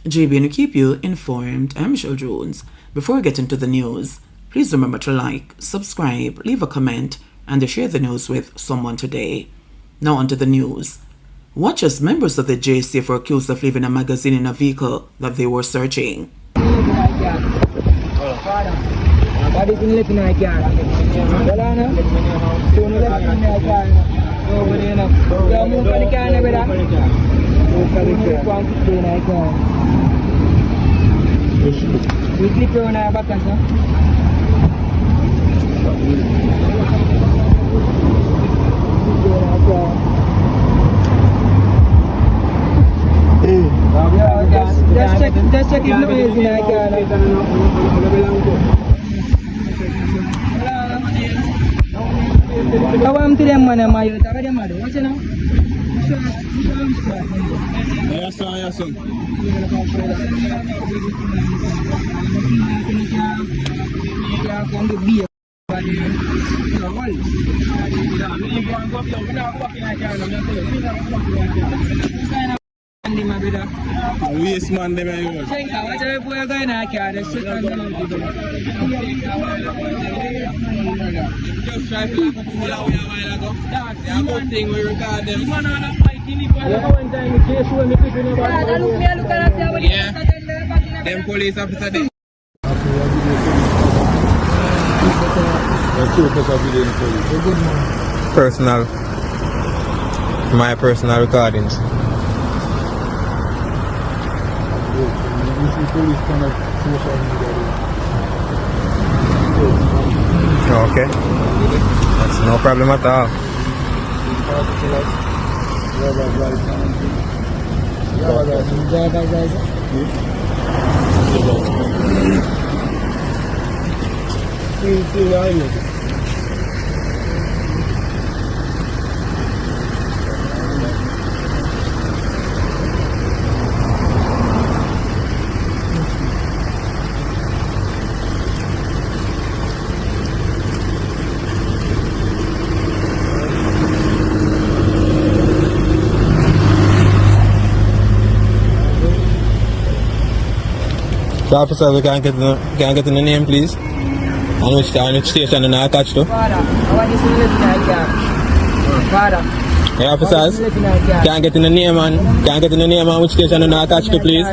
JBNN will keep you informed. I'm Michelle Jones. Before we get into the news, please remember to like, subscribe, leave a comment, and to share the news with someone today. Now onto the news. Watch as members of the JCF were accused of leaving a magazine in a vehicle that they were searching. Just check if no is in I want to them man my youth. What them do? Watch now. Yes, sir. Yes, sir. Waste man, them are yours. Just try to pull out a while ago. That's the good thing we regard them. Yeah. Them police officer they personal. My personal recordings. Okay. That's no problem at all. The officer, we can get in the name, please. And which station and I catch to? Hey, officers, can get in the name and which station and I catch to, please?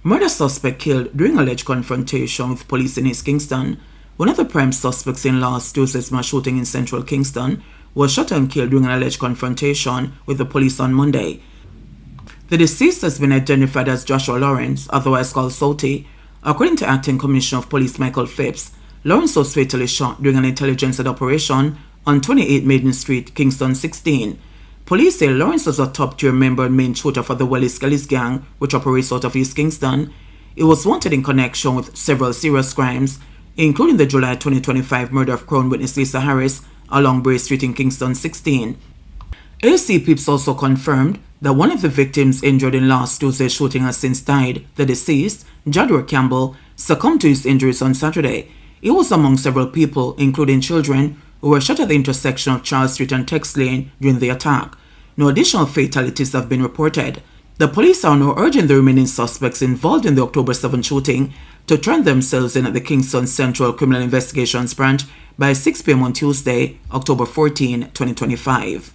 Murder suspect killed during alleged confrontation with police in East Kingston. One of the prime suspects in last Tuesday's mass shooting in central Kingston was shot and killed during an alleged confrontation with the police on Monday. The deceased has been identified as Joshua Lawrence, otherwise called Salty. According to Acting Commissioner of Police Michael Phipps, Lawrence was fatally shot during an intelligence-led operation on 28 Maiden Street, Kingston 16. Police say Lawrence was a top-tier member and main shooter for the Wellis Kelly's gang, which operates out of East Kingston. He was wanted in connection with several serious crimes, including the July 2025 murder of Crown witness Lisa Harris along Bray Street in Kingston 16. AC Phipps also confirmed that one of the victims injured in last Tuesday's shooting has since died. The deceased, Jadwar Campbell, succumbed to his injuries on Saturday. He was among several people, including children, who were shot at the intersection of Charles Street and Tex Lane during the attack. No additional fatalities have been reported. The police are now urging the remaining suspects involved in the October 7 shooting to turn themselves in at the Kingston Central Criminal Investigations Branch by 6 p.m. on Tuesday, October 14, 2025.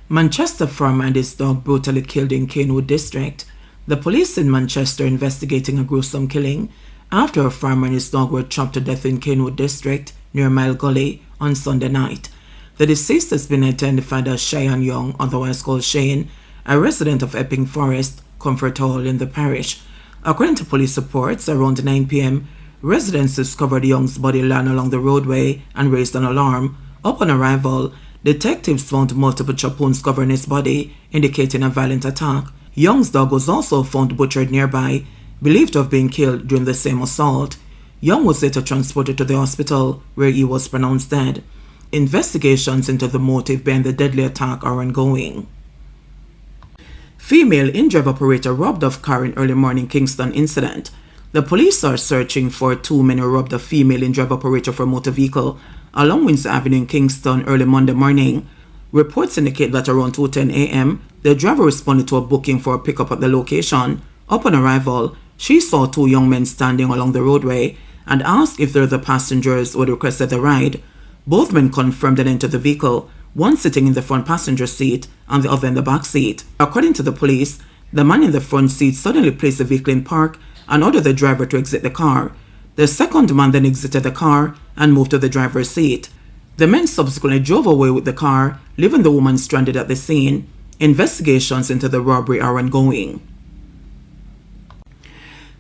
Manchester farmer and his dog brutally killed in Canewood District. The police in Manchester investigating a gruesome killing after a farmer and his dog were chopped to death in Canewood District near Mile Gully on Sunday night. The deceased has been identified as Cheyenne Young, otherwise called Shane, a resident of Epping Forest, Comfort Hall in the parish. According to police reports, around 9 p.m., residents discovered Young's body lying along the roadway and raised an alarm. Upon arrival, detectives found multiple chop wounds covering his body, indicating a violent attack. Young's dog was also found butchered nearby, believed to have been killed during the same assault. Young was later transported to the hospital, where he was pronounced dead. Investigations into the motive behind the deadly attack are ongoing. Female in-drive operator robbed of car in early morning Kingston incident. The police are searching for two men who robbed a female in-drive operator for a motor vehicle along Windsor Avenue in Kingston early Monday morning. Reports indicate that around 2:10 a.m., the driver responded to a booking for a pickup at the location. Upon arrival, she saw two young men standing along the roadway and asked if they were the passengers who had requested the ride. Both men confirmed and entered the vehicle, one sitting in the front passenger seat and the other in the back seat. According to the police, the man in the front seat suddenly placed the vehicle in park and ordered the driver to exit the car. The second man then exited the car and moved to the driver's seat. The men subsequently drove away with the car, leaving the woman stranded at the scene. Investigations into the robbery are ongoing.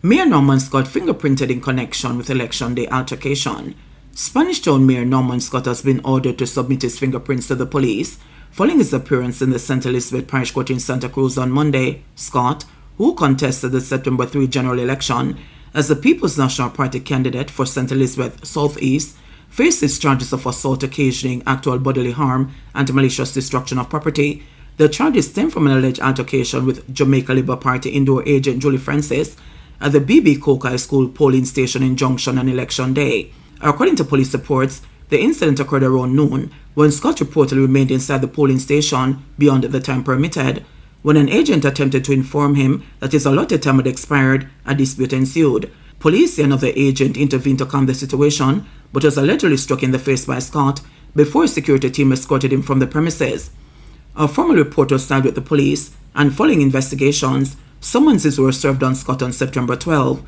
Mayor Norman Scott fingerprinted in connection with Election Day altercation. Spanish Town Mayor Norman Scott has been ordered to submit his fingerprints to the police following his appearance in the St. Elizabeth Parish Court in Santa Cruz on Monday. Scott, who contested the September 3 general election as the People's National Party candidate for St. Elizabeth Southeast, faces charges of assault occasioning actual bodily harm and malicious destruction of property. The charges stem from an alleged altercation with Jamaica Labour Party indoor agent Julie Francis at the BB Coke High School polling station in Junction on Election Day. According to police reports, the incident occurred around noon when Scott reportedly remained inside the polling station beyond the time permitted. When an agent attempted to inform him that his allotted time had expired, a dispute ensued. Police say another agent intervened to calm the situation, but was allegedly struck in the face by Scott before a security team escorted him from the premises. A formal report was signed with the police, and following investigations, summonses were served on Scott on September 12.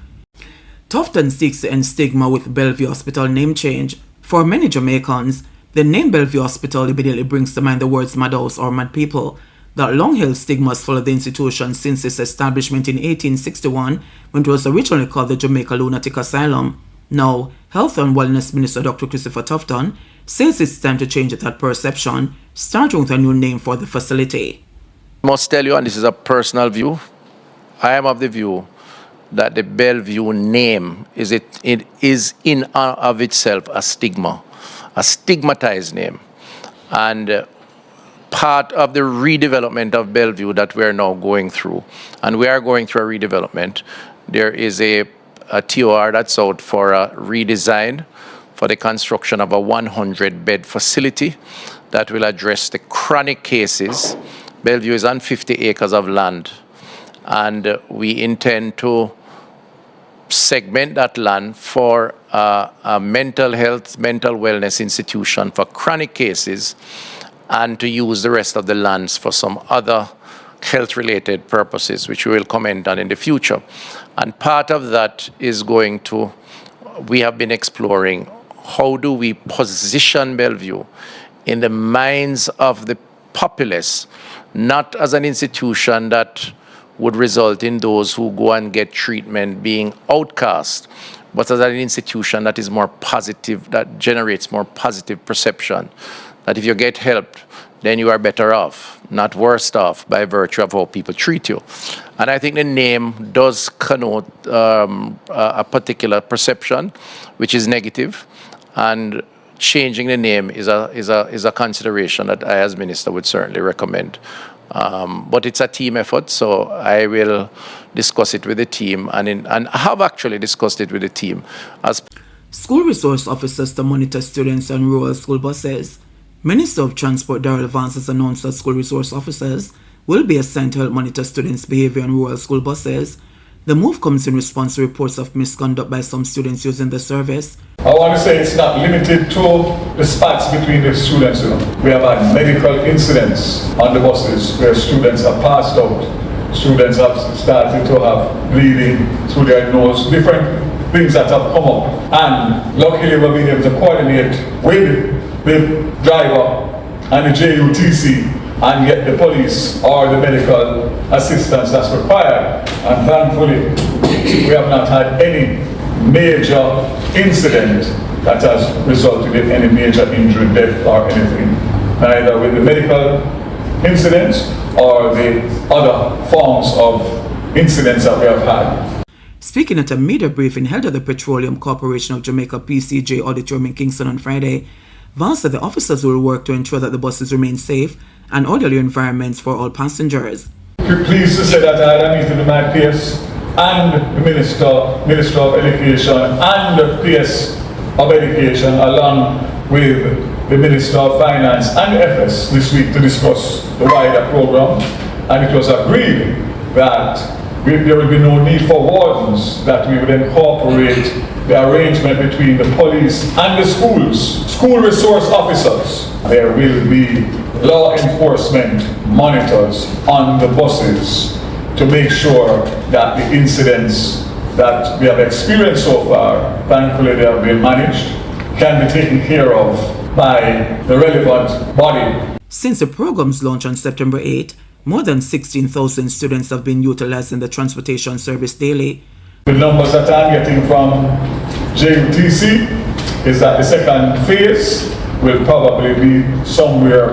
Tufton seeks to end stigma with Belleview Hospital name change. For many Jamaicans, the name Belleview Hospital immediately brings to mind the words madhouse or mad people. That long-held stigma has followed the institution since its establishment in 1861, when it was originally called the Jamaica Lunatic Asylum. Now, Health and Wellness Minister Dr. Christopher Tufton says it's time to change that perception, starting with a new name for the facility. I must tell you, and this is a personal view, I am of the view that the Bellevue name is in and of itself a stigma, a stigmatized name. And part of the redevelopment of Bellevue that we're now going through, and we are going through a redevelopment, there is a TOR that's out for a redesign for the construction of a 100-bed facility that will address the chronic cases. Bellevue is on 50 acres of land, and we intend to segment that land for a mental health, mental wellness institution for chronic cases, and to use the rest of the lands for some other health-related purposes, which we will comment on in the future. And part of that is we have been exploring how do we position Bellevue in the minds of the populace, not as an institution that would result in those who go and get treatment being outcast, but as an institution that is more positive, that generates more positive perception, that if you get help, then you are better off, not worse off by virtue of how people treat you. And I think the name does connote a particular perception, which is negative, and changing the name is a consideration that I as minister would certainly recommend. But it's a team effort, so I will discuss it with the team, and I have actually discussed it with the team. School resource officers to monitor students on rural school buses. Minister of Transport Darrell Vance has announced that school resource officers will be assigned to help monitor students' behavior on rural school buses. The move comes in response to reports of misconduct by some students using the service. I want to say it's not limited to the spots between the students. We have had medical incidents on the buses where students are passed out. Students have started to have bleeding through their nose, different things that have come up. And luckily we've been able to coordinate with the driver and the JUTC and get the police or the medical assistance that's required. And thankfully, we have not had any major incident that has resulted in any major injury, death, or anything, neither with the medical incidents or the other forms of incidents that we have had. Speaking at a media briefing held at the Petroleum Corporation of Jamaica PCJ Auditorium in Kingston on Friday, Val said the officers will work to ensure that the buses remain safe and orderly environments for all passengers. We're pleased to say that I had a meeting with my PS and the Minister of Education and the PS of Education along with the Minister of Finance and FS this week to discuss the wider program, and it was agreed that there will be no need for wardens, that we would incorporate the arrangement between the police and the schools, school resource officers. There will be law enforcement monitors on the buses to make sure that the incidents that we have experienced so far, thankfully they have been managed, can be taken care of by the relevant body. Since the program's launch on September 8, more than 16,000 students have been utilizing the transportation service daily. The numbers that I'm getting from JUTC is that the second phase will probably be somewhere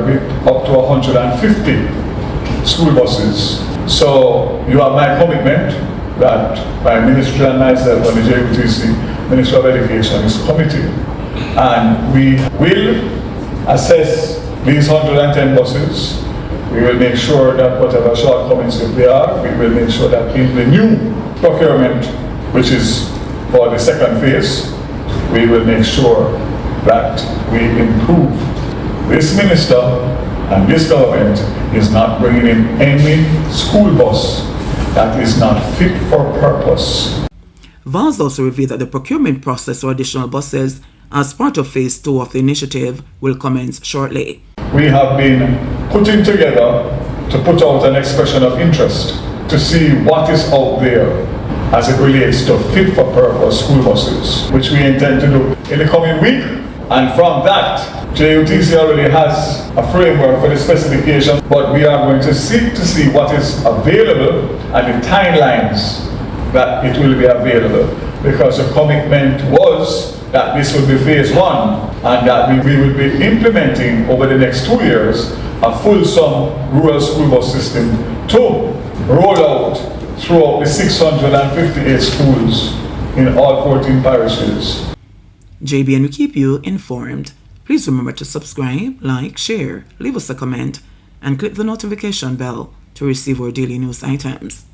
up to 150 school buses. So you have my commitment that my ministry and myself and the JUTC, Ministry of Education, is committed. And we will assess these 110 buses. We will make sure that whatever shortcomings if there are, we will make sure that in the new procurement, which is for the second phase, we will make sure that we improve. This minister and this government is not bringing in any school bus that is not fit for purpose. Vaz also revealed that the procurement process for additional buses as part of phase 2 of the initiative will commence shortly. We have been putting together to put out an expression of interest to see what is out there as it relates to fit for purpose school buses, which we intend to do in the coming week. And from that, JUTC already has a framework for the specification, but we are going to seek to see what is available and the timelines that it will be available, because the commitment was that this will be phase 1 and that we will be implementing over the next 2 years a fulsome rural school bus system to roll out throughout the 658 schools in all 14 parishes. JBN will keep you informed. Please remember to subscribe, like, share, leave us a comment, and click the notification bell to receive our daily news items.